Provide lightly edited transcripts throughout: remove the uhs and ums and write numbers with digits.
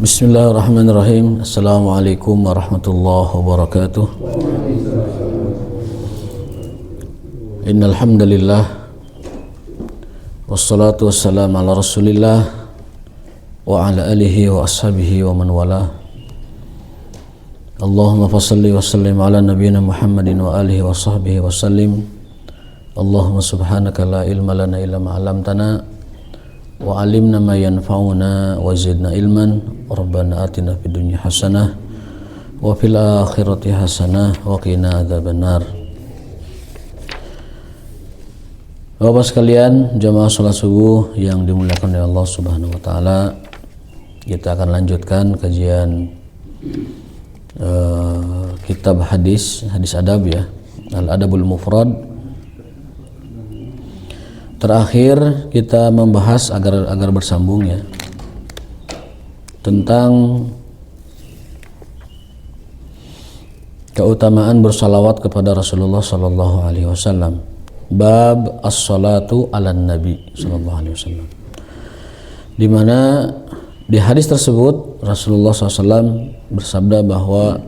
Bismillahirrahmanirrahim. Assalamualaikum warahmatullahi wabarakatuh. Innal hamdalillah wassalatu wassalamu ala Rasulillah wa ala alihi wa ashabihi wa man wala. Allahumma fassalli wa sallim ala nabiyyina Muhammadin wa alihi wa sahbihi wa sallim. Allahumma subhanaka la ilma lana illa ma 'allamtana wa 'allimna ma yanfa'una wa zidna ilman. Rabbana atina fid dunya hasanah wa fil akhirati hasanah wa qina adzabannar. Bapak sekalian, jamaah salat subuh yang dimuliakan oleh Allah Subhanahu wa taala, kita akan lanjutkan kajian kitab hadis adab ya, Al-Adabul Mufrad. Terakhir kita membahas agar bersambung ya, tentang keutamaan bersalawat kepada Rasulullah sallallahu alaihi wasallam. Bab as-salatu 'alan nabi sallallahu alaihi wasallam. Di mana di hadis tersebut Rasulullah SAW bersabda bahwa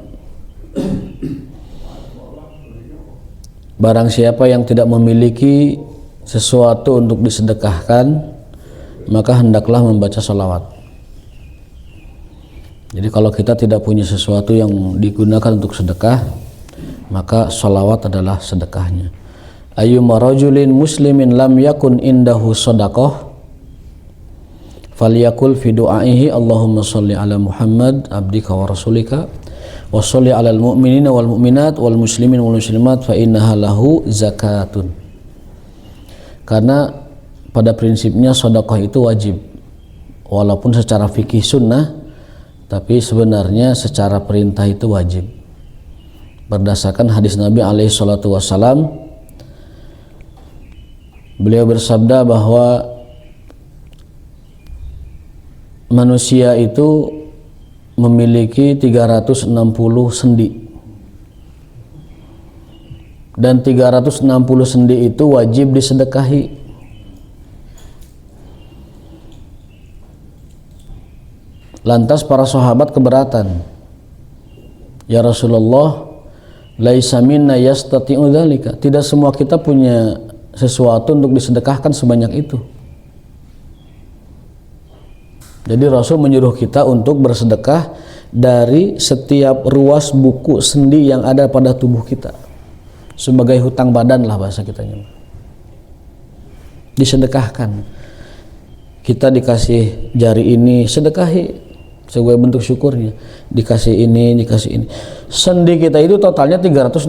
barang siapa yang tidak memiliki sesuatu untuk disedekahkan, maka hendaklah membaca salawat. Jadi kalau kita tidak punya sesuatu yang digunakan untuk sedekah, maka salawat adalah sedekahnya. Ayyuma rajulin muslimin lam yakun indahu shadaqah falyakul fi du'aihi Allahumma shalli ala Muhammad abdika wa rasulika wa shalli alal mu'minina wal mu'minat wal muslimin wal muslimat fa innaha lahu zakatun. Karena pada prinsipnya sedekah itu wajib, walaupun secara fikih sunnah, tapi sebenarnya secara perintah itu wajib. Berdasarkan hadis Nabi alaihi salatu wassalam, beliau bersabda bahwa manusia itu memiliki 360 sendi, dan 360 sendi itu wajib disedekahi. Lantas para sahabat keberatan, ya Rasulullah, laisa minna yastati'u dzalika, tidak semua kita punya sesuatu untuk disedekahkan sebanyak itu. Jadi Rasul menyuruh kita untuk bersedekah dari setiap ruas buku sendi yang ada pada tubuh kita, sebagai hutang badan lah bahasa kitanya, disedekahkan. Kita dikasih jari ini, sedekahi sebagai bentuk syukurnya. Dikasih ini, dikasih ini. Sendi kita itu totalnya 360.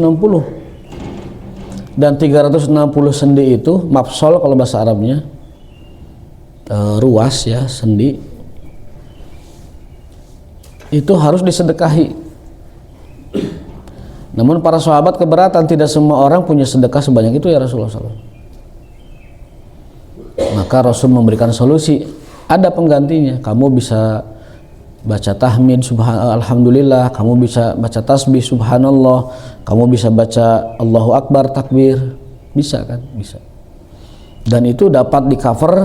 Dan 360 sendi itu, mafsol kalau bahasa Arabnya, ruas ya, sendi, itu harus disedekahi. Namun para sahabat keberatan, tidak semua orang punya sedekah sebanyak itu ya Rasulullah SAW. Maka Rasul memberikan solusi, ada penggantinya. Kamu bisa baca tahmid alhamdulillah, kamu bisa baca tasbih subhanallah, kamu bisa baca Allahu Akbar takbir, bisa kan? Bisa. Dan itu dapat di cover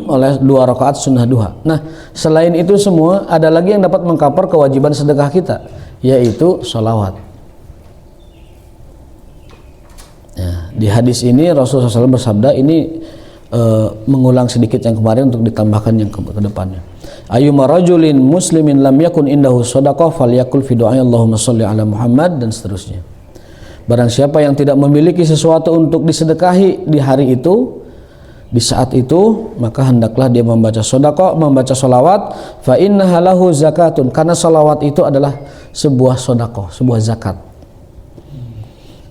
oleh 2 rakaat sunnah duha. Nah, selain itu semua ada lagi yang dapat mengcover kewajiban sedekah kita, yaitu sholawat. Nah, di hadis ini Rasulullah SAW bersabda, ini mengulang sedikit yang kemarin untuk ditambahkan yang ke depannya. Ayyuma rajulin muslimin lam yakun indahu shadaqah falyakul fi du'ai Allahumma shalli ala Muhammad, dan seterusnya. Barang siapa yang tidak memiliki sesuatu untuk disedekahi di hari itu, di saat itu, maka hendaklah dia membaca sedekah, membaca sholawat. Fa innaha lahu zakatun, karena sholawat itu adalah sebuah sedekah, sebuah zakat.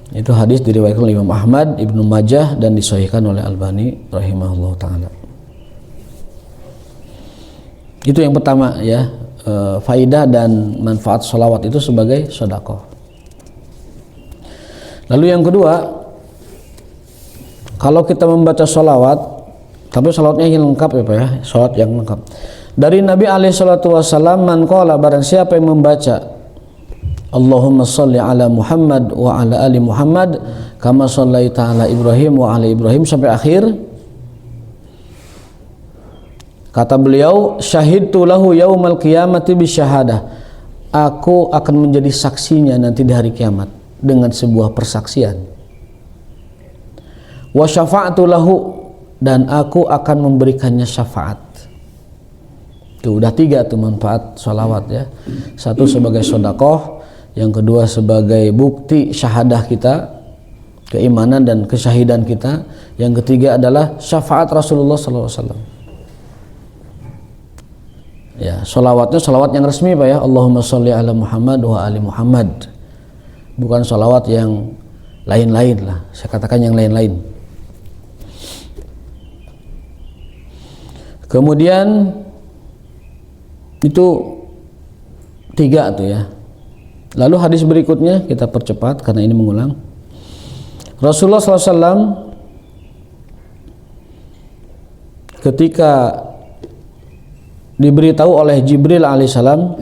Itu hadis diriwayatkan oleh Imam Ahmad, Ibnu Majah, dan disahihkan oleh Albani rahimahullah ta'ala. Itu yang pertama ya, faidah dan manfaat sholawat itu sebagai sedekah. Lalu yang kedua, kalau kita membaca sholawat, tapi sholawatnya yang lengkap ya Pak ya, sholawat yang lengkap. Dari Nabi alaihi salatu wassalam, man qala, barang siapa yang membaca Allahumma sholli ala Muhammad wa ala ali Muhammad kama shallaita ala Ibrahim wa ala Ibrahim sampai akhir, Kata beliau, syahidtu lahu yaumal qiyamati bisyahadah. Aku akan menjadi saksinya nanti di hari kiamat dengan sebuah persaksian. Wa syafa'tu lahu, dan aku akan memberikannya syafaat. Tuh udah 3 tuh manfaat sholawat ya. Satu sebagai sedekah, yang kedua sebagai bukti syahadah kita, keimanan dan kesyahidan kita, yang ketiga adalah syafaat Rasulullah SAW. Ya, sholawatnya sholawat yang resmi Pak ya, Allahumma sholli ala Muhammad wa ali Muhammad, bukan sholawat yang lain-lain lah, saya katakan yang lain-lain. Kemudian itu 3 tuh ya. Lalu hadis berikutnya kita percepat karena ini mengulang. Rasulullah SAW ketika diberitahu oleh Jibril alaihissalam,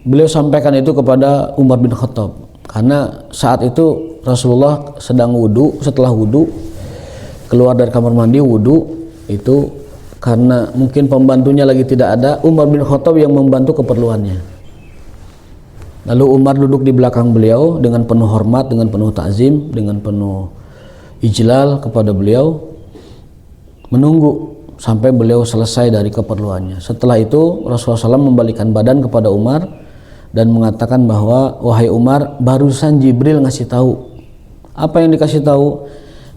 beliau sampaikan itu kepada Umar bin Khattab, karena saat itu Rasulullah sedang wudu. Setelah wudu, keluar dari kamar mandi wudu, itu karena mungkin pembantunya lagi tidak ada, Umar bin Khattab yang membantu keperluannya. Lalu Umar duduk di belakang beliau dengan penuh hormat, dengan penuh ta'zim, dengan penuh ijlal kepada beliau, menunggu sampai beliau selesai dari keperluannya. Setelah itu Rasulullah SAW membalikan badan kepada Umar dan mengatakan bahwa, wahai Umar, barusan Jibril ngasih tahu. Apa yang dikasih tahu?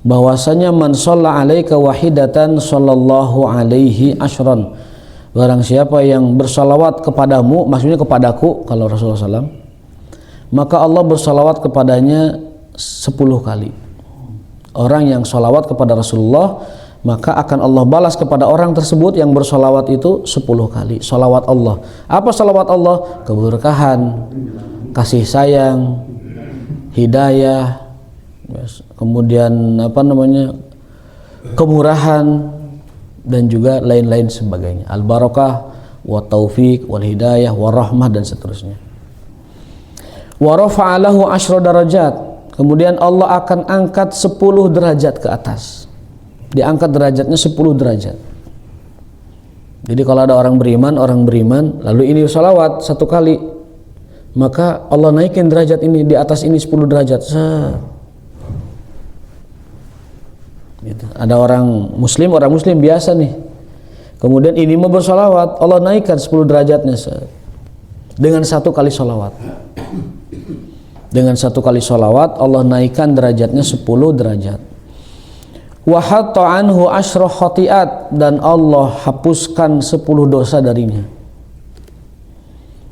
Bahwasanya man shalla alaika wahidatan sallallahu alaihi asyran. Barang siapa yang bersalawat kepadamu, maksudnya kepadaku kalau Rasulullah SAW, maka Allah bersalawat kepadanya 10 kali. Orang yang salawat kepada Rasulullah, maka akan Allah balas kepada orang tersebut yang bersalawat itu 10 kali. Salawat Allah. Apa salawat Allah? Keberkahan, kasih sayang, hidayah, kemudian kemurahan, dan juga lain-lain sebagainya. Al-barakah, wa taufiq, wal hidayah, wa rahmah, dan seterusnya. Wa rafa'alahu 10 darajat. Kemudian Allah akan angkat 10 derajat ke atas. Diangkat derajatnya 10 derajat. Jadi kalau ada orang beriman, lalu ini salawat 1 kali, maka Allah naikin derajat ini, di atas ini 10 derajat. Gitu. Ada orang muslim biasa nih, kemudian ini mau bersalawat, Allah naikkan 10 derajatnya dengan 1 kali salawat. Dengan 1 kali salawat Allah naikkan derajatnya 10 derajat. Wa hatta anhu 10 khati'at, dan Allah hapuskan 10 dosa darinya.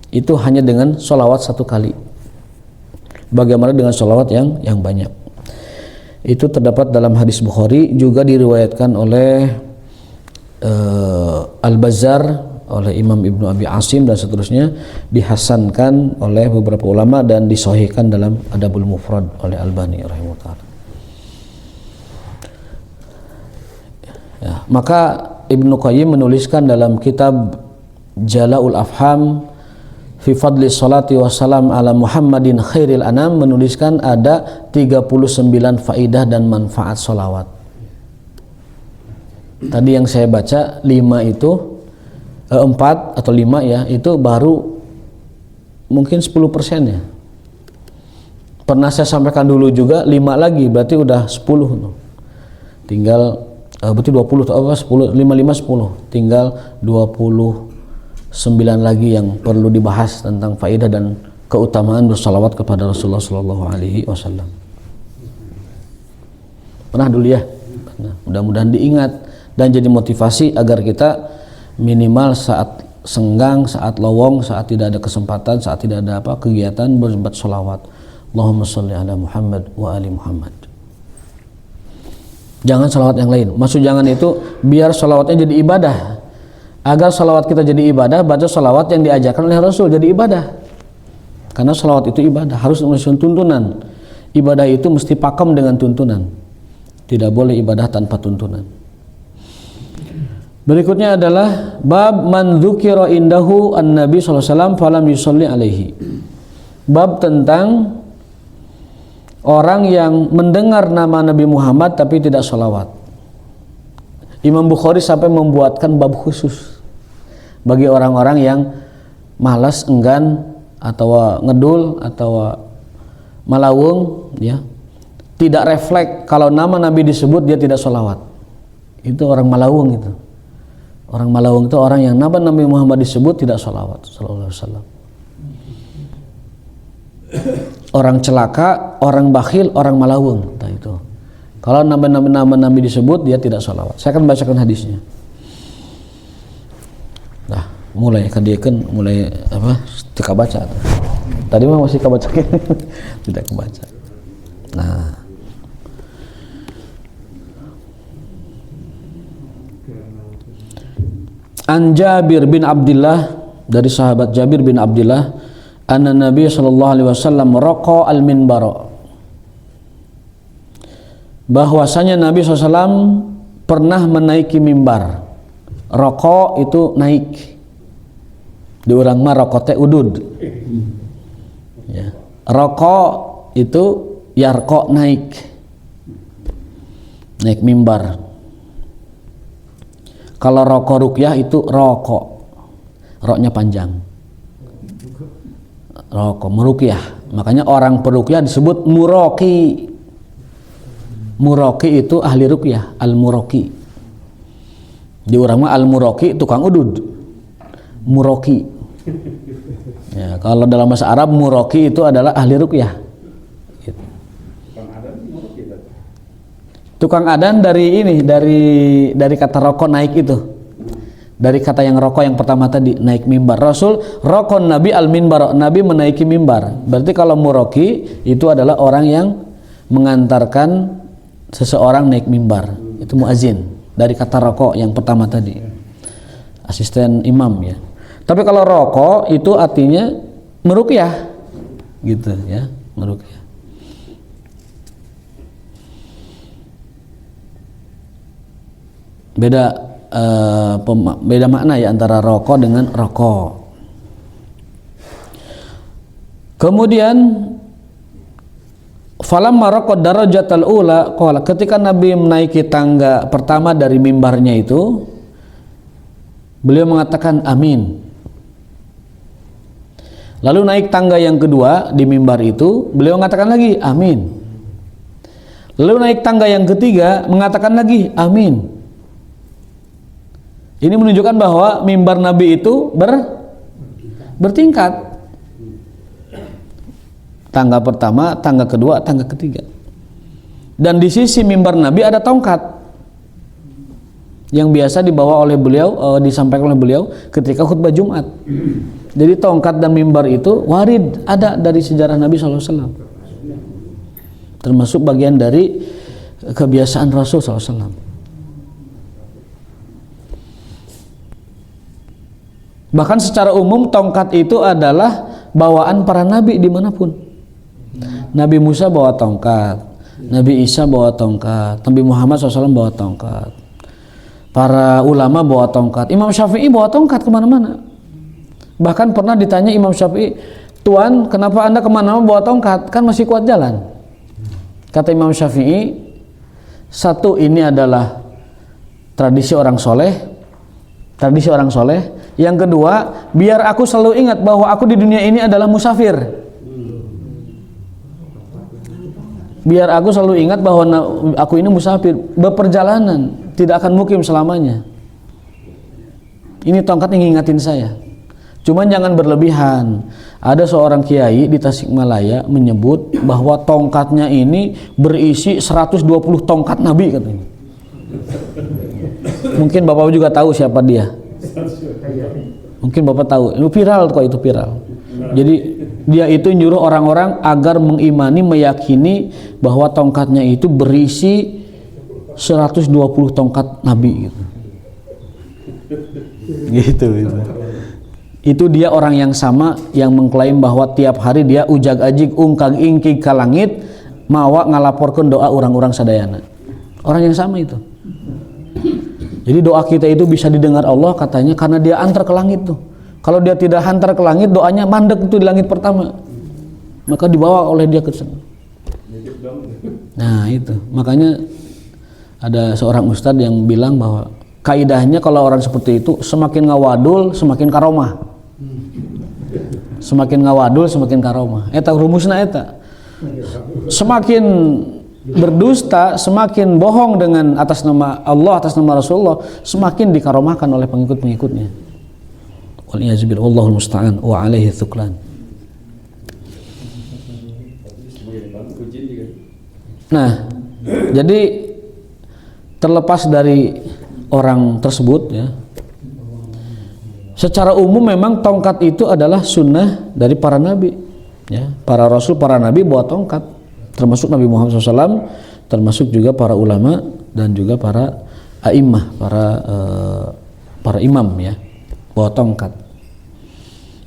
Itu hanya dengan salawat 1 kali. Bagaimana dengan salawat yang banyak? Itu terdapat dalam hadis Bukhari, juga diriwayatkan oleh Al-Bazzar, oleh Imam Ibnu Abi Asim, dan seterusnya, dihasankan oleh beberapa ulama dan disahihkan dalam Adabul Mufrad oleh Albani rahimahullah. Ya, maka Ibnu Qayyim menuliskan dalam kitab Jala'ul Afham fi fadli salati wassalam ala Muhammadin khairil anam, menuliskan ada 39 faidah dan manfaat salawat. Tadi yang saya baca 4 atau 5 ya, itu baru mungkin 10% ya. Pernah saya sampaikan dulu juga 5 lagi, berarti udah 10. Tinggal berarti 20 atau apa, 10, 5 10, tinggal 29 lagi yang perlu dibahas tentang faedah dan keutamaan bersalawat kepada Rasulullah Sallallahu Alaihi Wasallam. Pernah dulu ya, mudah-mudahan diingat dan jadi motivasi agar kita minimal saat senggang, saat lowong, saat tidak ada kesempatan, saat tidak ada kegiatan, berbuat salawat. Allahumma sholli ala Muhammad wa ali Muhammad. Jangan salawat yang lain. Maksud jangan itu biar salawatnya jadi ibadah. Agar salawat kita jadi ibadah, baca salawat yang diajarkan oleh Rasul jadi ibadah. Karena salawat itu ibadah, harus menyusun tuntunan. Ibadah itu mesti pakem dengan tuntunan. Tidak boleh ibadah tanpa tuntunan. Berikutnya adalah bab man dzukira indahu an-nabi sallallahu alaihi wasallam falam yusalli alaihi. Bab tentang orang yang mendengar nama Nabi Muhammad tapi tidak salawat. Imam Bukhari sampai membuatkan bab khusus bagi orang-orang yang malas, enggan, atau ngedul, atau malawung, ya, tidak refleks kalau nama Nabi disebut dia tidak sholawat. Itu orang malawung itu. Orang malawung itu orang yang nama Nabi Muhammad disebut tidak sholawat sallallahu alaihi wasallam. Orang celaka, orang bakhil, orang malawung. Nah, itu. Kalau nama Nabi disebut dia tidak sholawat. Saya akan bacakan hadisnya. Nah, mulai kadieukeun mulai apa? Teu baca. Tadi mah masih kabaca tidak kebaca. Nah, An Jabir bin Abdullah, dari sahabat Jabir bin Abdullah, anna Nabi sallallahu alaihi wasallam raqa al-minbar, bahwasanya Nabi SAW pernah menaiki mimbar. Raqa itu naik, di urang mah raqa teh udud, ya. Raqa itu yarqa naik mimbar. Kalau roko rukyah itu rokok, roknya panjang, roko merukyah. Makanya orang perukyah disebut muroki. Muroki itu ahli rukyah, al muroki. Di urang mah al muroki tukang udud, muroki. Ya, kalau dalam bahasa Arab muroki itu adalah ahli rukyah. Gitu. Tukang adan dari ini, dari kata rokok naik itu, dari kata yang rokok yang pertama tadi, naik mimbar. Rasul rokon Nabi al minbar, Nabi menaiki mimbar. Berarti kalau muroki itu adalah orang yang mengantarkan seseorang naik mimbar, itu muazin, dari kata rokok yang pertama tadi, asisten imam, ya. Tapi kalau rokok itu artinya merukyah, gitu ya, merukyah. Beda makna ya antara rokok dengan rokok. Kemudian falamma raqad darajatal ula qala, ketika Nabi menaiki tangga pertama dari mimbarnya itu, beliau mengatakan amin. Lalu naik tangga yang kedua di mimbar itu, beliau mengatakan lagi amin. Lalu naik tangga yang ketiga mengatakan lagi amin. Ini menunjukkan bahwa mimbar Nabi itu bertingkat. Tangga pertama, tangga kedua, tangga ketiga. Dan di sisi mimbar Nabi ada tongkat yang biasa dibawa oleh beliau, disampaikan oleh beliau ketika khutbah Jumat. Jadi tongkat dan mimbar itu warid, ada dari sejarah Nabi SAW. Termasuk bagian dari kebiasaan Rasul SAW. Bahkan secara umum tongkat itu adalah bawaan para nabi dimanapun. Nabi Musa bawa tongkat, Nabi Isa bawa tongkat, Nabi Muhammad SAW bawa tongkat, para ulama bawa tongkat, Imam Syafi'i bawa tongkat kemana-mana. Bahkan pernah ditanya Imam Syafi'i, Tuan, kenapa anda kemana-mana bawa tongkat? Kan masih kuat jalan. Kata Imam Syafi'i, satu, ini adalah tradisi orang soleh. Yang kedua, biar aku selalu ingat bahwa aku di dunia ini adalah musafir. Biar aku selalu ingat bahwa aku ini musafir, berperjalanan, tidak akan mukim selamanya. Ini tongkat yang ngingatin saya. Cuman jangan berlebihan. Ada seorang kiai di Tasikmalaya menyebut bahwa tongkatnya ini berisi 120 tongkat Nabi katanya. Mungkin Bapak juga tahu siapa dia. Mungkin Bapak tahu. Itu viral kok, itu viral. Jadi dia itu nyuruh orang-orang agar mengimani, meyakini bahwa tongkatnya itu berisi 120 tongkat Nabi gitu. Gitu. Itu dia orang yang sama yang mengklaim bahwa tiap hari dia ujag-ajig ungkag ingkig ka langit mawa ngalaporkeun doa orang-orang sadayana. Orang yang sama itu. Jadi doa kita itu bisa didengar Allah katanya karena dia antar ke langit tuh. Kalau dia tidak hantar ke langit, doanya mandek itu di langit pertama. Maka dibawa oleh dia ke sana. Nah itu, makanya Ada seorang ustadz yang bilang bahwa kaidahnya kalau orang seperti itu semakin ngawadul semakin karomah. Semakin ngawadul semakin karomah. Eta rumusna eta. Semakin berdusta, semakin bohong dengan atas nama Allah, atas nama Rasulullah, semakin dikaromahkan oleh pengikut-pengikutnya. Waliyazbil Allahul musta'an wa alaihi tsuklan. Nah, jadi terlepas dari orang tersebut ya, secara umum memang tongkat itu adalah sunnah dari para nabi ya. Para rasul, para nabi bawa tongkat, termasuk Nabi Muhammad SAW, termasuk juga para ulama dan juga para a'immah, para imam ya, bawa tongkat.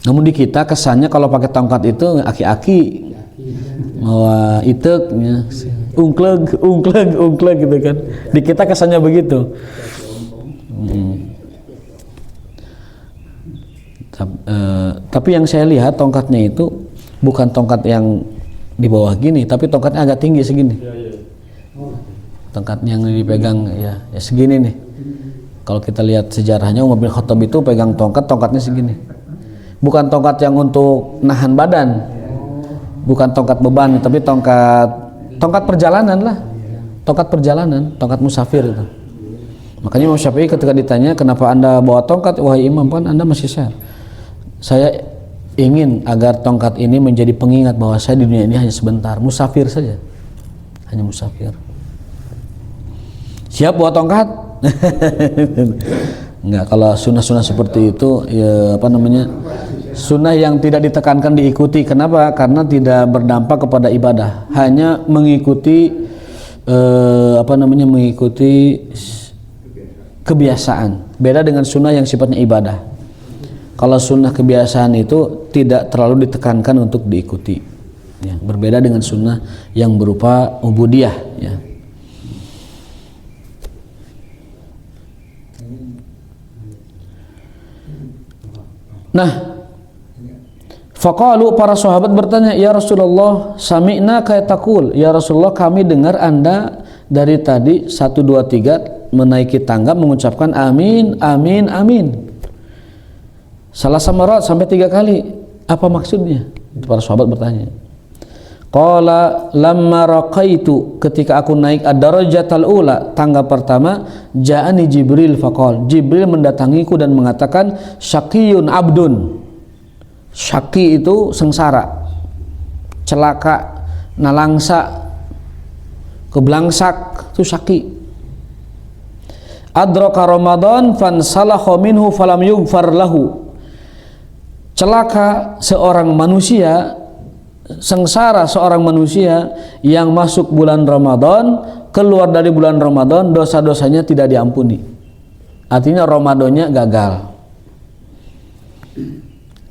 Namun di kita kesannya kalau pakai tongkat itu aki-aki, bawa itek ya, ungkleg gitu kan. Di kita kesannya begitu. Tapi yang saya lihat tongkatnya itu bukan tongkat yang di bawah gini, tapi tongkatnya agak tinggi segini. Tongkat yang dipegang ya segini nih. Kalau kita lihat sejarahnya, Umar bin Khattab itu pegang tongkatnya segini. Bukan tongkat yang untuk nahan badan, bukan tongkat beban, tapi tongkat perjalanan lah, tongkat perjalanan, tongkat musafir itu. Makanya Imam Syafi'i ketika ditanya kenapa anda bawa tongkat, wahai imam, kan anda masih sehat. Saya ingin agar tongkat ini menjadi pengingat bahwa saya di dunia ini hanya sebentar, musafir saja, hanya musafir. Siap bawa tongkat? Enggak, kalau sunnah-sunnah seperti itu ya, sunnah yang tidak ditekankan diikuti. Kenapa? Karena tidak berdampak kepada ibadah, hanya mengikuti mengikuti kebiasaan. Beda dengan sunnah yang sifatnya ibadah. Kalau sunnah kebiasaan itu tidak terlalu ditekankan untuk diikuti ya, berbeda dengan sunnah yang berupa ubudiyah ya. Nah, faqalu, para sahabat bertanya, ya Rasulullah, sami'na kaya taqul, ya Rasulullah, kami dengar anda dari tadi 1, 2, 3 menaiki tangga mengucapkan amin, amin, amin. Salah samarat sampai 3 kali. Apa maksudnya? Para sahabat bertanya. Qala lamma raqaitu, ketika aku naik ad-darajatal ula, tangga pertama, ja'ani Jibril faqal, Jibril mendatangiku dan mengatakan, syaqiyun abdun. Syaqi itu sengsara, celaka, nalangsa, keblangsak, itu syaqi. Adraka Ramadan fansalakha minhu falam yughfar lahu. Celaka seorang manusia, sengsara seorang manusia yang masuk bulan Ramadan, keluar dari bulan Ramadan, dosa-dosanya tidak diampuni. Artinya Ramadannya gagal.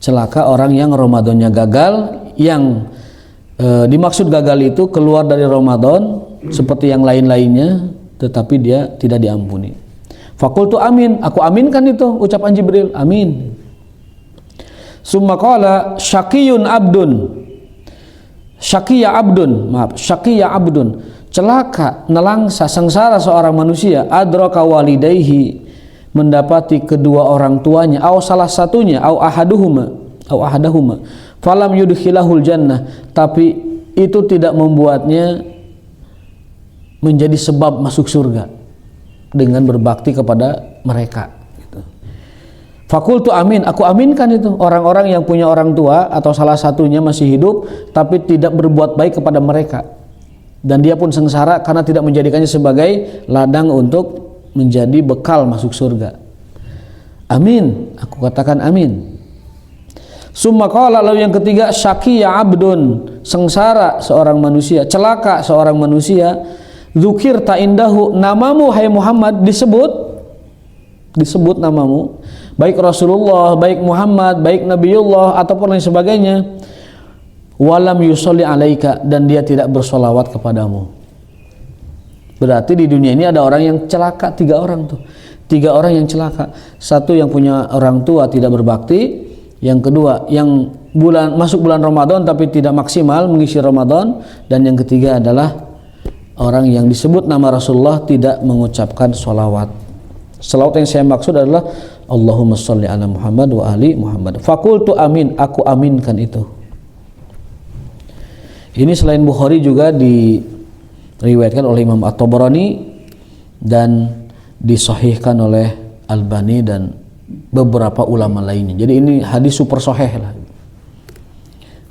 Celaka orang yang Ramadannya gagal, yang dimaksud gagal itu keluar dari Ramadan seperti yang lain-lainnya, tetapi dia tidak diampuni. Fakultu amin, aku aminkan itu ucapan Jibril, amin. Summa qala syaqiyun abdun, syaqiyya abdun, maaf, syaqiyya abdun, celaka, nelangsa, sengsara seorang manusia, adraka walidayhi, mendapati kedua orang tuanya, atau salah satunya, atau ahadahuma, falam yudkhilahul jannah, tapi itu tidak membuatnya menjadi sebab masuk surga dengan berbakti kepada mereka. Fakultu amin, aku aminkan itu orang-orang yang punya orang tua atau salah satunya masih hidup tapi tidak berbuat baik kepada mereka, dan dia pun sengsara karena tidak menjadikannya sebagai ladang untuk menjadi bekal masuk surga. Amin, aku katakan amin. Summa qala, lalu yang ketiga, syaqiyya abdun, sengsara seorang manusia, celaka seorang manusia, dzukirta indahu, namamu hai Muhammad disebut namamu, baik Rasulullah, baik Muhammad, baik Nabiullah ataupun lain sebagainya, walam yusolli alaika, dan dia tidak bersolawat kepadamu. Berarti di dunia ini ada orang yang celaka, 3 orang tuh, 3 orang yang celaka. Satu yang punya orang tua tidak berbakti, yang kedua yang masuk bulan Ramadan tapi tidak maksimal mengisi Ramadan, dan yang ketiga adalah orang yang disebut nama Rasulullah tidak mengucapkan sholawat. Sholawat yang saya maksud adalah Allahumma sholli ala Muhammad wa ali Muhammad. Fakultu amin, aku aminkan itu. Ini selain Bukhari juga diriwayatkan oleh Imam At-Tabarani dan disahihkan oleh Albani dan beberapa ulama lainnya. Jadi ini hadis super sahih lah.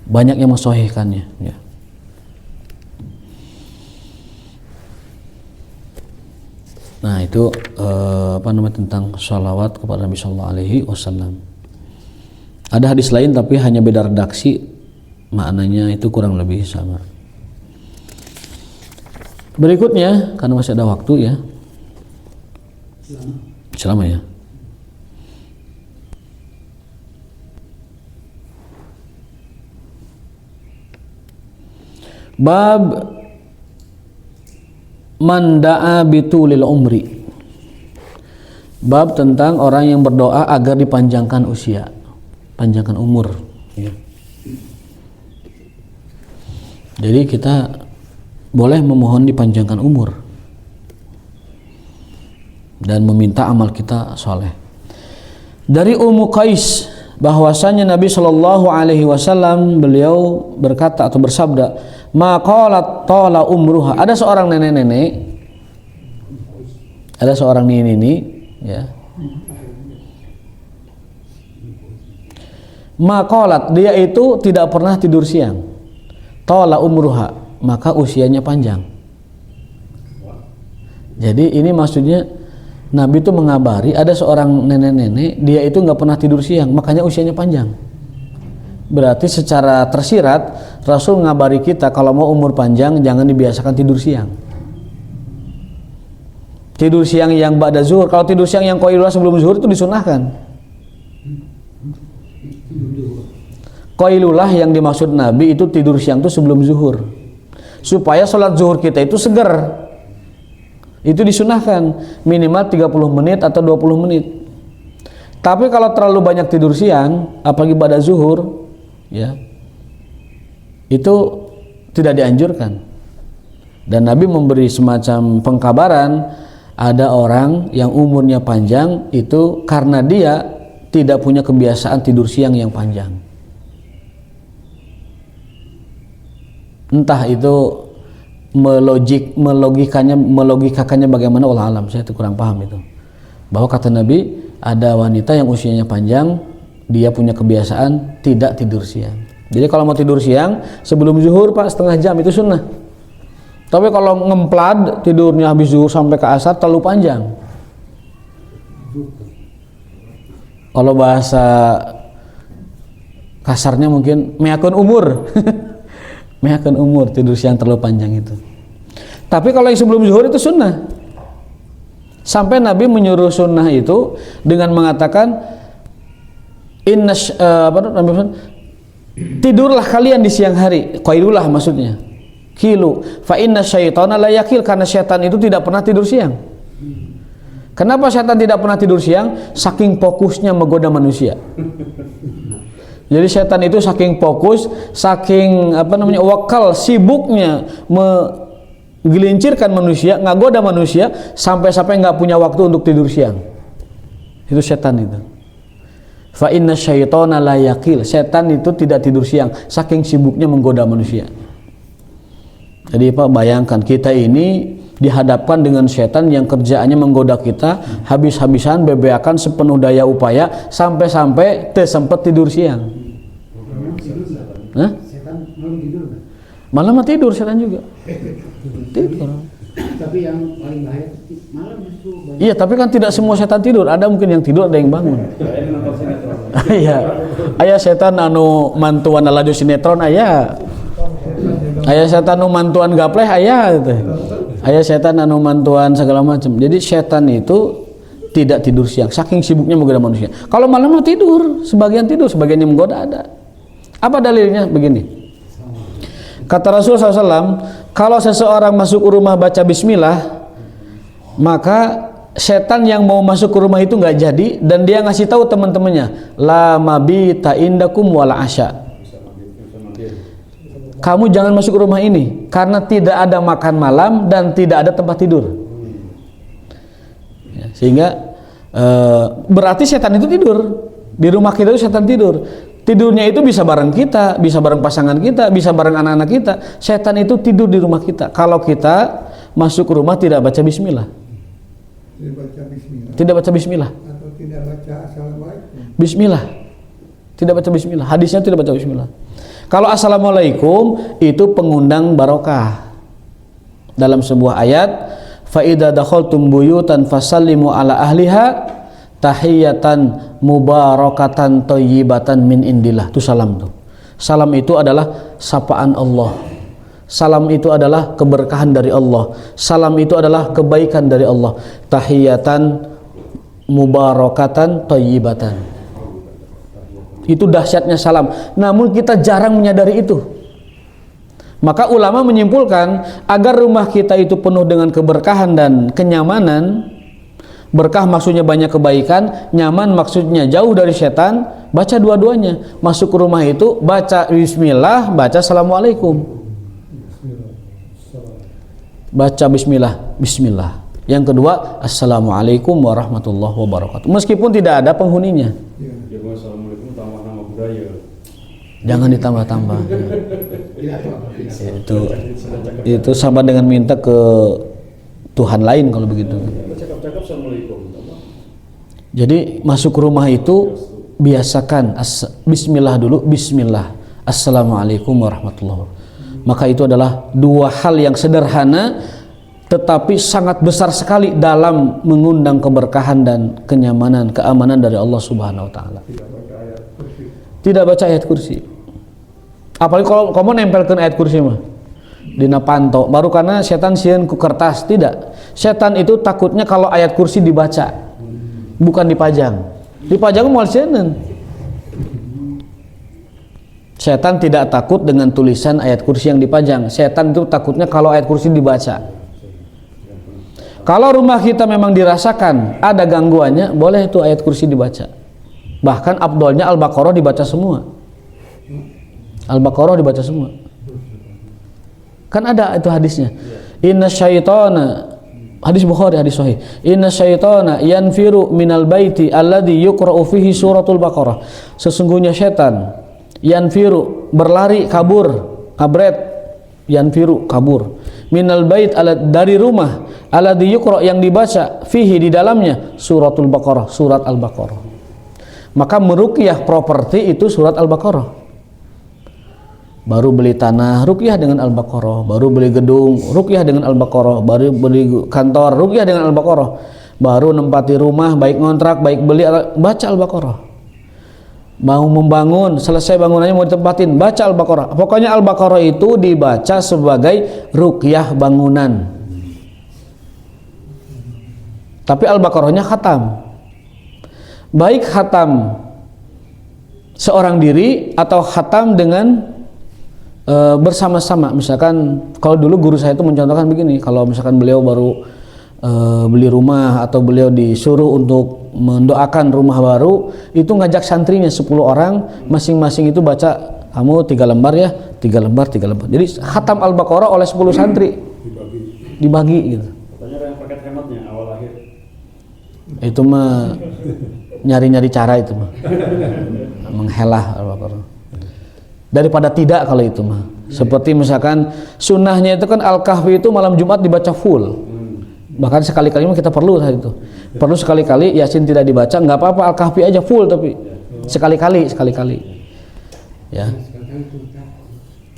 Banyak yang mensahihkannya. Ya. Nah itu tentang sholawat kepada Nabi Sallallahu Alaihi Wasallam. Ada hadis lain tapi hanya beda redaksi, maknanya itu kurang lebih sama. Berikutnya karena masih ada waktu ya. Selama ya. Bab man da'a bitulil umri. Bab tentang orang yang berdoa agar dipanjangkan usia, panjangkan umur ya. Jadi kita boleh memohon dipanjangkan umur dan meminta amal kita soleh. Dari Ummu Qais bahwasanya Nabi Shallallahu Alaihi Wasallam beliau berkata atau bersabda, maqalat tala umruha. Ada seorang nenek-nenek, ada seorang nini ya. Maqalat, dia itu tidak pernah tidur siang. Tala umruha, maka usianya panjang. Jadi ini maksudnya Nabi itu mengabari ada seorang nenek-nenek, dia itu nggak pernah tidur siang, makanya usianya panjang. Berarti secara tersirat Rasul ngabari kita kalau mau umur panjang jangan dibiasakan tidur siang. Tidur siang yang ba'da zuhur, kalau tidur siang yang qailulah sebelum zuhur itu disunahkan. Qailulah yang dimaksud Nabi itu tidur siang itu sebelum zuhur, supaya sholat zuhur kita itu segar. Itu disunahkan minimal 30 menit atau 20 menit. Tapi kalau terlalu banyak tidur siang, apalagi pada zuhur, ya, itu tidak dianjurkan. Dan Nabi memberi semacam pengkabaran, ada orang yang umurnya panjang itu karena dia tidak punya kebiasaan tidur siang yang panjang. Entah itu melogikakannya bagaimana, Allah alam, saya itu kurang paham itu. Bahwa kata Nabi ada wanita yang usianya panjang, dia punya kebiasaan tidak tidur siang. Jadi kalau mau tidur siang sebelum zuhur Pak, setengah jam itu sunnah. Tapi kalau ngemplad tidurnya habis zuhur sampai ke asar terlalu panjang. Kalau bahasa kasarnya mungkin meakun umur. Meyakan umur tidur siang terlalu panjang itu. Tapi kalau yang sebelum zuhur itu sunnah. Sampai Nabi menyuruh sunnah itu dengan mengatakan tidurlah kalian di siang hari. Qailulah maksudnya. Kilu fa inna syaitana la yakil, karena syaitan itu tidak pernah tidur siang. Kenapa syaitan tidak pernah tidur siang? Saking fokusnya menggoda manusia. Jadi setan itu saking fokus, saking wakal, sibuknya menggelincirkan manusia, ngagoda manusia sampai-sampai nggak punya waktu untuk tidur siang. Itu setan itu. Fa inna syaitana la yaqil. Setan itu tidak tidur siang, saking sibuknya menggoda manusia. Jadi Pak, bayangkan kita ini dihadapkan dengan setan yang kerjaannya menggoda kita habis-habisan, bebeakan sepenuh daya upaya sampai-sampai sempat tidur siang. Hah? Setan malam tidur kan? Malam tidur setan juga. Tidur. Tapi yang paling bahaya malam justru banyak. Iya, tapi kan tidak semua setan tidur. Ada mungkin yang tidur, ada yang bangun. Iya. Aya setan anu mantuan laju sinetron aya. Aya setan anu mantuan gapleh aya gitu. Aya setan anu mantuan segala macam. Jadi setan itu tidak tidur siang, saking sibuknya menggoda manusia. Kalau malam tidur, sebagian yang menggoda ada. Apa dalilnya? Begini. Kata Rasul SAW, kalau seseorang masuk ke rumah baca bismillah, maka setan yang mau masuk ke rumah itu nggak jadi, dan dia ngasih tahu teman-temannya, la mabita indakum wala asya. kamu jangan masuk ke rumah ini karena tidak ada makan malam dan tidak ada tempat tidur. Ya, sehingga berarti setan itu tidur di rumah kita, itu setan tidur. Tidurnya itu bisa bareng kita, bisa bareng pasangan kita, bisa bareng anak-anak kita. Setan itu tidur di rumah kita kalau kita masuk ke rumah tidak baca bismillah. Tidak baca bismillah. Atau tidak baca assalamualaikum. Bismillah. Tidak baca bismillah. Hadisnya tidak baca bismillah. Kalau assalamualaikum itu pengundang barokah. Dalam sebuah ayat, fa idza dakhaltum buyutan fasallimu ala ahliha tahiyatan mubarakatan thayyibatan min indillah. Itu salam tuh. Salam itu adalah sapaan Allah. Salam itu adalah keberkahan dari Allah. Salam itu adalah kebaikan dari Allah. Tahiyatan mubarakatan thayyibatan. Itu dahsyatnya salam. Namun kita jarang menyadari itu. Maka ulama menyimpulkan agar rumah kita itu penuh dengan keberkahan dan kenyamanan. Berkah maksudnya banyak kebaikan, nyaman maksudnya jauh dari setan. Baca dua-duanya. Masuk ke rumah itu baca bismillah, baca assalamualaikum. Baca bismillah, bismillah. Yang kedua, assalamualaikum warahmatullahi wabarakatuh. Meskipun tidak ada penghuninya. Assalamualaikum tambah nama budaya. Jangan ditambah-tambah. Itu sama dengan minta ke Tuhan lain kalau begitu. Cakap-cakap assalamualaikum. Jadi masuk ke rumah itu biasakan bismillah dulu, bismillah. Assalamualaikum warahmatullahi wabarakatuh. Maka itu adalah dua hal yang sederhana tetapi sangat besar sekali dalam mengundang keberkahan dan kenyamanan, keamanan dari Allah Subhanahu wa taala. Tidak baca ayat kursi. Apalagi kalau kamu nempelkan ayat kursi mah dina panto, baru karena setan sieun ku kertas. Tidak. Setan itu takutnya kalau ayat kursi dibaca, bukan dipajang. Dipajang moal sieun. Setan tidak takut dengan tulisan ayat kursi yang dipajang. Setan itu takutnya kalau ayat kursi dibaca. Kalau rumah kita memang dirasakan ada gangguannya, boleh itu ayat kursi dibaca. Bahkan afdolnya Al-Baqarah dibaca semua. Al-Baqarah dibaca semua. Kan ada itu hadisnya. Inna syaitana, hadis Bukhari, hadis sahih. Inna syaitana yanfiru minal baiti alladhi yuqra'u fihi suratul Baqarah. Sesungguhnya setan yanfiru, berlari, kabur, kabret, yanfiru, kabur, minal bait, dari rumah, alladhi yuqra, yang dibaca, fihi, di dalamnya, suratul Baqarah, surat Al-Baqarah. Maka meruqyah properti itu surat Al-Baqarah. Baru beli tanah, ruqyah dengan Al-Baqarah. Baru beli gedung, ruqyah dengan Al-Baqarah. Baru beli kantor, ruqyah dengan Al-Baqarah. Baru nempati rumah, baik ngontrak, baik beli, baca Al-Baqarah. Mau membangun, selesai bangunannya mau ditempatin, baca Al-Baqarah. Pokoknya Al-Baqarah itu dibaca sebagai ruqyah bangunan. Tapi Al-Baqarahnya khatam. Baik khatam seorang diri atau khatam dengan bersama-sama. Misalkan kalau dulu guru saya itu mencontohkan begini, kalau misalkan beliau baru beli rumah atau beliau disuruh untuk mendoakan rumah baru, itu ngajak santrinya 10 orang, masing-masing itu baca, kamu 3 lembar ya, 3 lembar, 3 lembar. Jadi khatam Al-Baqarah oleh 10 santri dibagi gitu. Katanya ada yang paket hematnya awal akhir. Itu mah nyari-nyari cara itu mah. Menghelah Al-Baqarah. Daripada tidak kalau itu mah. Seperti misalkan sunnahnya itu kan Al-Kahfi itu malam Jumat dibaca full. Bahkan sekali-kali kita perlu saat itu. Perlu sekali-kali Yasin tidak dibaca, nggak apa-apa, Al-Kahfi aja full, tapi sekali-kali. Ya.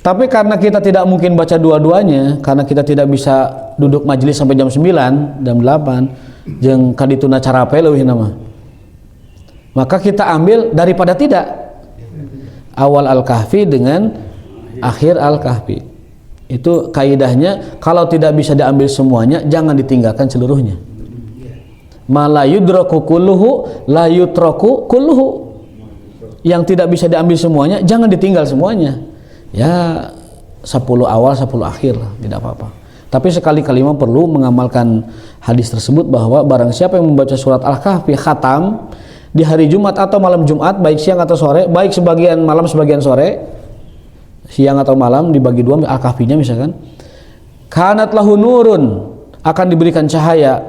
Tapi karena kita tidak mungkin baca dua-duanya, karena kita tidak bisa duduk majelis sampai jam 9, jam 8, jeung kadituna carape leuwih nama. Maka kita ambil daripada tidak. Awal Al-Kahfi dengan akhir Al-Kahfi. Itu kaidahnya, kalau tidak bisa diambil semuanya, jangan ditinggalkan seluruhnya. Ma la yudraku kulluhu la yutraku kulluhu. Yang tidak bisa diambil semuanya, jangan ditinggal semuanya. Ya 10 awal 10 akhir lah, tidak apa-apa. Tapi sekali-kali perlu mengamalkan hadis tersebut, bahwa barang siapa yang membaca surat Al-Kahfi khatam di hari Jumat atau malam Jumat, baik siang atau sore, baik sebagian malam sebagian sore, siang atau malam dibagi dua al-kahfinya misalkan, kanat lahu nurun, akan diberikan cahaya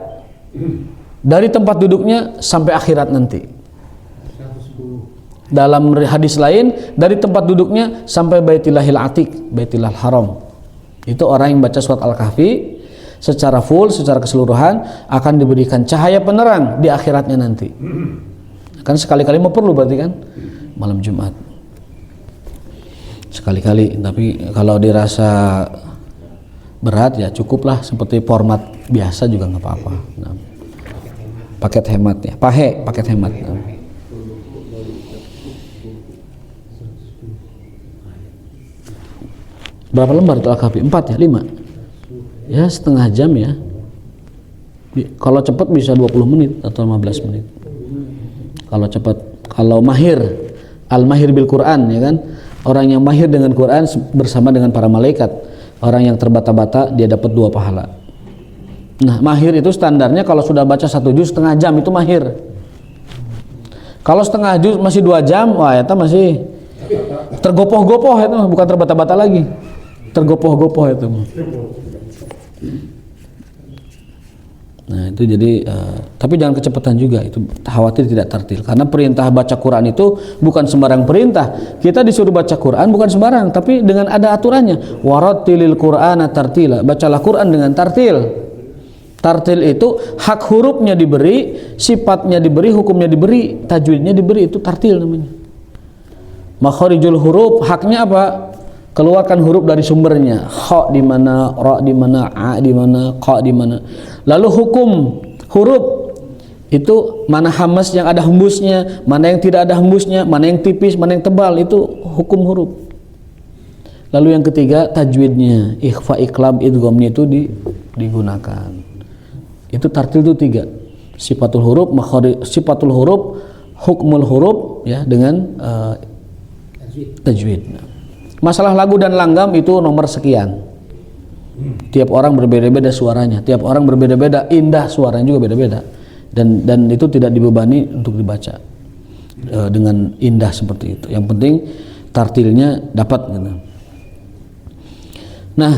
dari tempat duduknya sampai akhirat nanti. 110. Dalam hadis lain, dari tempat duduknya sampai Baitillahil Atiq, Baitillahil Haram. Itu orang yang baca surat Al-Kahfi secara full, secara keseluruhan, akan diberikan cahaya penerang di akhiratnya nanti. Kan sekali-kali mau perlu berarti kan malam Jumat sekali-kali, tapi kalau dirasa berat ya cukuplah seperti format biasa juga nggak apa-apa. Nah, paket hemat ya, paket hemat. Berapa lembar itu Al-Kahfi? 4 ya? 5? Ya setengah jam ya. Kalau cepat bisa 20 menit atau 15 menit. Kalau cepat, kalau mahir, al-mahir bil Quran ya kan, orang yang mahir dengan Quran bersama dengan para malaikat, orang yang terbata-bata dia dapat 2 pahala. Nah mahir itu standarnya kalau sudah baca 1 juz setengah jam itu mahir. Kalau setengah juz masih 2 jam, wah itu masih tergopoh-gopoh, itu bukan terbata-bata lagi, tergopoh-gopoh itu. Nah itu jadi tapi jangan kecepatan juga, itu khawatir tidak tartil, karena perintah baca Quran itu bukan sembarang perintah. Kita disuruh baca Quran bukan sembarang, tapi dengan ada aturannya. Warattilil Qur'ana tartila, bacalah Quran dengan tartil. Tartil itu hak hurufnya diberi, sifatnya diberi, hukumnya diberi, tajwidnya diberi, itu tartil namanya. Makharijul huruf, haknya apa? Keluarkan huruf dari sumbernya. Kha di mana, ra di mana, a di mana, qa di mana. Lalu hukum huruf itu mana hamas yang ada hembusnya, mana yang tidak ada hembusnya, mana yang tipis, mana yang tebal, itu hukum huruf. Lalu yang ketiga tajwidnya, ikhfa, iqlab, idghamnya itu digunakan. Itu tartil itu 3. Sifatul huruf, sifatul huruf, hukmul huruf ya dengan tajwid. Masalah lagu dan langgam itu nomor sekian. Tiap orang berbeda-beda suaranya, tiap orang berbeda-beda indah suaranya juga beda-beda. Dan itu tidak dibebani untuk dibaca dengan indah seperti itu. Yang penting tartilnya dapat gitu. Nah,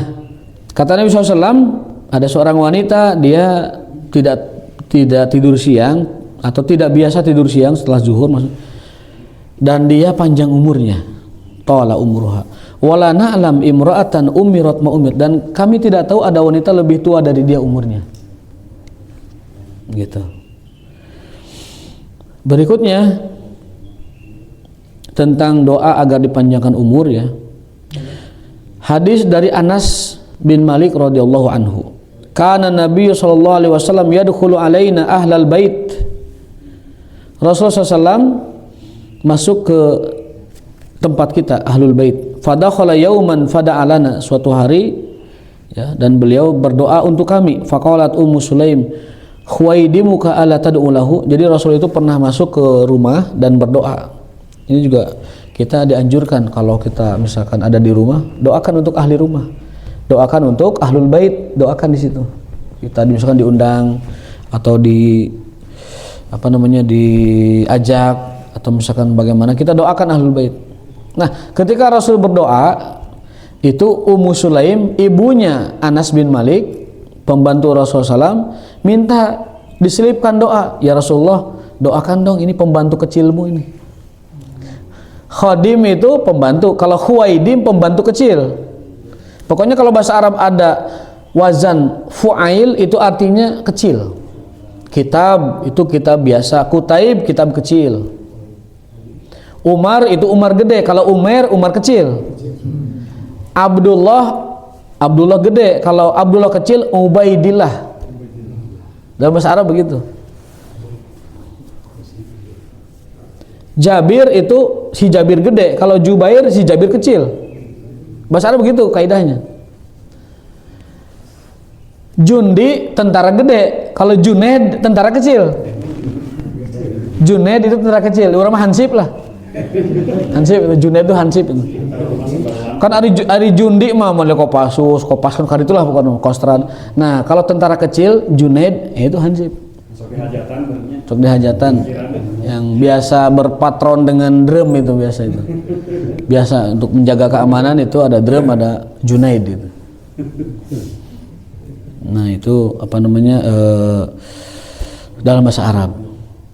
kata Nabi SAW, ada seorang wanita, dia tidak tidur siang atau tidak biasa tidur siang setelah zuhur, dan dia panjang umurnya, tala umruha, wala na'lam imra'atan umirat ma umir, dan kami tidak tahu ada wanita lebih tua dari dia umurnya. Gitu. Berikutnya tentang doa agar dipanjangkan umur ya. Hadis dari Anas bin Malik radhiyallahu anhu. Kana Nabi sallallahu alaihi wasallam yadkhulu alaina ahlal bait. Rasulullah SAW masuk ke tempat kita ahlul bait. Fadakhala yauman fada'alana, suatu hari ya, dan beliau berdoa untuk kami. Faqalat Ummu Sulaim khuwaidimuka ala tad'u lahu. Jadi Rasul itu pernah masuk ke rumah dan berdoa. Ini juga kita dianjurkan kalau kita misalkan ada di rumah, doakan untuk ahli rumah. Doakan untuk ahlul bait, doakan di situ. Kita misalkan diundang atau diajak atau misalkan bagaimana, kita doakan ahlul bait. Nah, ketika Rasul berdoa, itu Ummu Sulaim, ibunya Anas bin Malik, pembantu Rasulullah SAW, minta diselipkan doa. Ya Rasulullah, doakan dong, ini pembantu kecilmu ini. Khadim itu pembantu, kalau khuwaidim pembantu kecil. Pokoknya kalau bahasa Arab ada wazan fu'ail itu artinya kecil. Kitab itu kitab biasa, kutaib kitab kecil. Umar itu Umar gede, kalau Umar kecil. Abdullah gede, kalau Abdullah kecil Ubaidillah. Dalam bahasa Arab begitu. Jabir itu si Jabir gede, kalau Jubair si Jabir kecil. Bahasa Arab begitu kaidahnya. Jundi tentara gede, kalau Junaid tentara kecil. Junaid itu tentara kecil, orang mah Hansip lah. Hansip itu, Junaid itu Hansip itu. Kan ari Jundi mah model Kopassus, Kopas kan itulah bukan Kostran. Nah, kalau tentara kecil Junaid itu Hansip. Sok dihajatan. Ya, Yang biasa berpatron dengan drum itu biasa itu. Biasa untuk menjaga keamanan itu ada drum, ada Junaid itu. Nah itu apa namanya dalam bahasa Arab.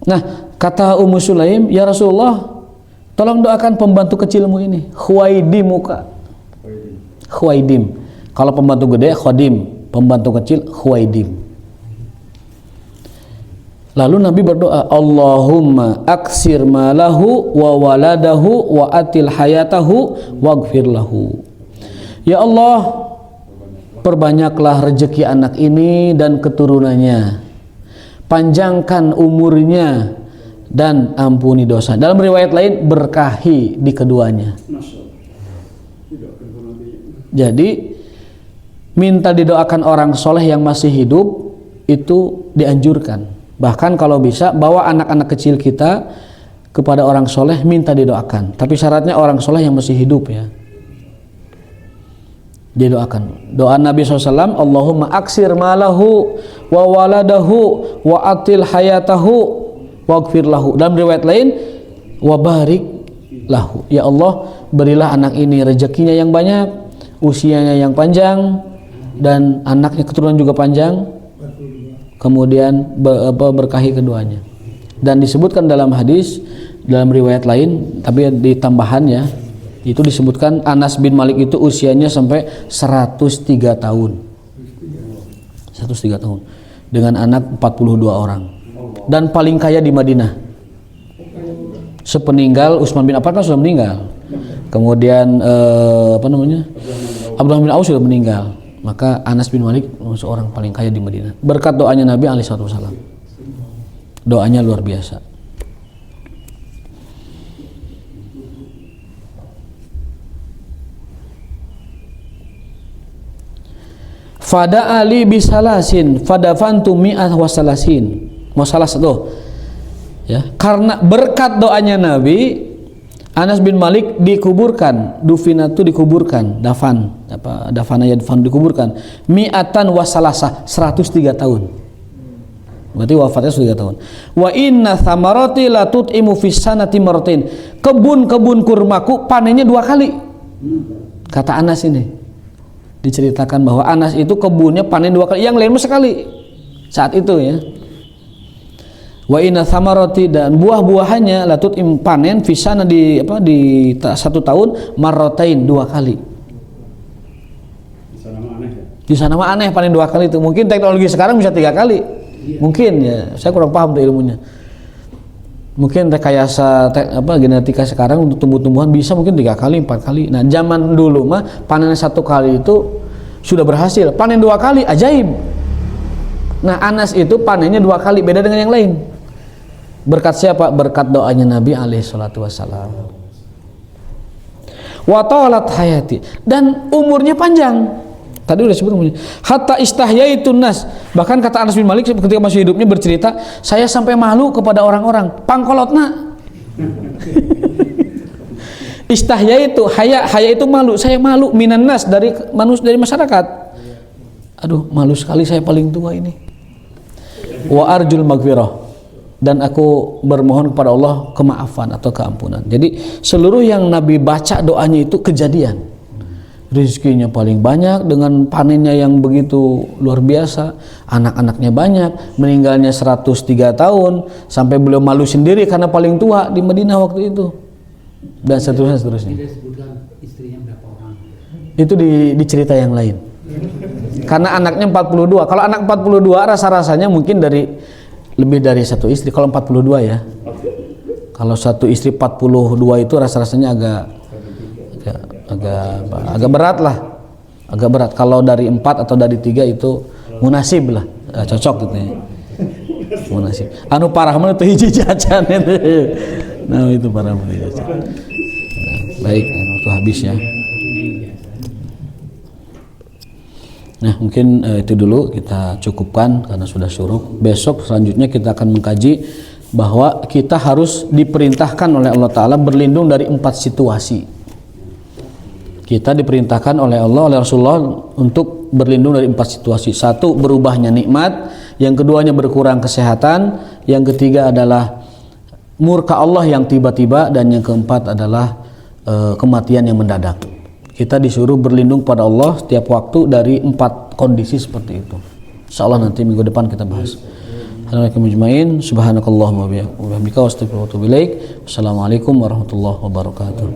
Nah kata Ummu Sulaim, ya Rasulullah, tolong doakan pembantu kecilmu ini, Khuwaidimuka. Khuwaidim. Kalau pembantu gede Khodim, pembantu kecil Khuwaidim. Lalu Nabi berdoa, Allahumma aksir malahu wa waladahu wa atil hayatahu waghfir lahu. Ya Allah, perbanyaklah rezeki anak ini dan keturunannya, panjangkan umurnya dan ampuni dosa. Dalam riwayat lain, berkahi di keduanya. Jadi minta didoakan orang soleh yang masih hidup itu dianjurkan. Bahkan kalau bisa bawa anak-anak kecil kita kepada orang soleh, minta didoakan. Tapi syaratnya orang soleh yang masih hidup ya. Didoakan. Doa Nabi SAW, Allahumma aksir malahu wa waladahu wa atil hayatahu waghfir lahu. Dalam riwayat lain, wa barik lahu. Ya Allah, berilah anak ini rezekinya yang banyak, usianya yang panjang, dan anaknya keturunan juga panjang. Kemudian berkahi keduanya. Dan disebutkan dalam hadis, dalam riwayat lain, tapi di tambahannya itu disebutkan Anas bin Malik itu usianya sampai 103 tahun. 103 tahun dengan anak 42 orang. Dan paling kaya di Madinah. Sepeninggal Utsman bin Affan kan sudah meninggal. Kemudian Abdullah bin Auf sudah meninggal. Maka Anas bin Malik seorang paling kaya di Madinah. Berkat doanya Nabi SAW. Doanya luar biasa. Fada ali bisalasin, fadafantu mi'ah wasalasin. Masalah satu. Ya, karena berkat doanya Nabi, Anas bin Malik dikuburkan, dufinatu dikuburkan, dafana dikuburkan, mi'atan wasalasah, 103 tahun. Berarti wafatnya 103 tahun. Wa inna thamarati la tut'imu fis sanati marratain. Kebun-kebun kurmaku panennya 2 kali. Kata Anas ini. Diceritakan bahwa Anas itu kebunnya panen 2 kali, yang lain sekali. Saat itu ya. Wa inna thamarati, dan buah-buahannya latut panen fisana di 1 tahun marrotain 2 kali. Di sana mah aneh ya. Di sana mah aneh panen 2 kali itu. Mungkin teknologi sekarang bisa 3 kali. Iya. Mungkin ya, saya kurang paham tuh ilmunya. Mungkin rekayasa genetika sekarang untuk tumbuh-tumbuhan bisa mungkin 3 kali, 4 kali. Nah, zaman dulu mah panen 1 kali itu sudah berhasil. Panen 2 kali ajaib. Nah, Anas itu panennya 2 kali, beda dengan yang lain. Berkat siapa? Berkat doanya Nabi alaihissalatu wassalam. Wa talat hayati, dan umurnya panjang. Tadi udah sebut umurnya. Hatta istahyaitun nas. Bahkan kata Anas bin Malik ketika masih hidupnya bercerita, saya sampai malu kepada orang-orang. Pangkolotna. Istahyaitu, haya itu malu. Saya malu minan nas, dari masyarakat. Aduh, malu sekali, saya paling tua ini. Wa arjul maghfirah, dan aku bermohon kepada Allah kemaafan atau keampunan. Jadi seluruh yang Nabi baca doanya itu kejadian. Rezekinya paling banyak dengan panennya yang begitu luar biasa, anak-anaknya banyak, meninggalnya 103 tahun, sampai beliau malu sendiri karena paling tua di Madinah waktu itu, dan seterusnya. Tidak sebutkan istrinya berapa orang. Itu di cerita yang lain. Karena anaknya 42. Kalau anak 42 rasa-rasanya mungkin lebih dari 1 istri. Kalau 42 ya. Kalau 1 istri 42 itu rasa-rasanya agak berat lah. Agak berat. Kalau dari 4 atau dari 3 itu munasib lah. Cocok gitu ya. Munasib. Anu parah mah teu hiji jajan itu. Nah, itu parah mah jajan. Nah, baik, waktu habis ya. Nah, mungkin itu dulu kita cukupkan karena sudah syuruk. Besok selanjutnya kita akan mengkaji bahwa kita harus diperintahkan oleh Allah Ta'ala berlindung dari 4 situasi. Kita diperintahkan oleh Allah, oleh Rasulullah untuk berlindung dari 4 situasi. 1, berubahnya nikmat. Yang keduanya berkurang kesehatan. Yang ketiga adalah murka Allah yang tiba-tiba, dan yang keempat adalah kematian yang mendadak. Kita disuruh berlindung pada Allah setiap waktu dari 4 kondisi seperti itu. Insyaallah nanti minggu depan kita bahas. Assalamualaikum subhanakallahumma wa bihamdika wa astaghfiruka wa atubu ilaik. Wassalamualaikum warahmatullahi wabarakatuh.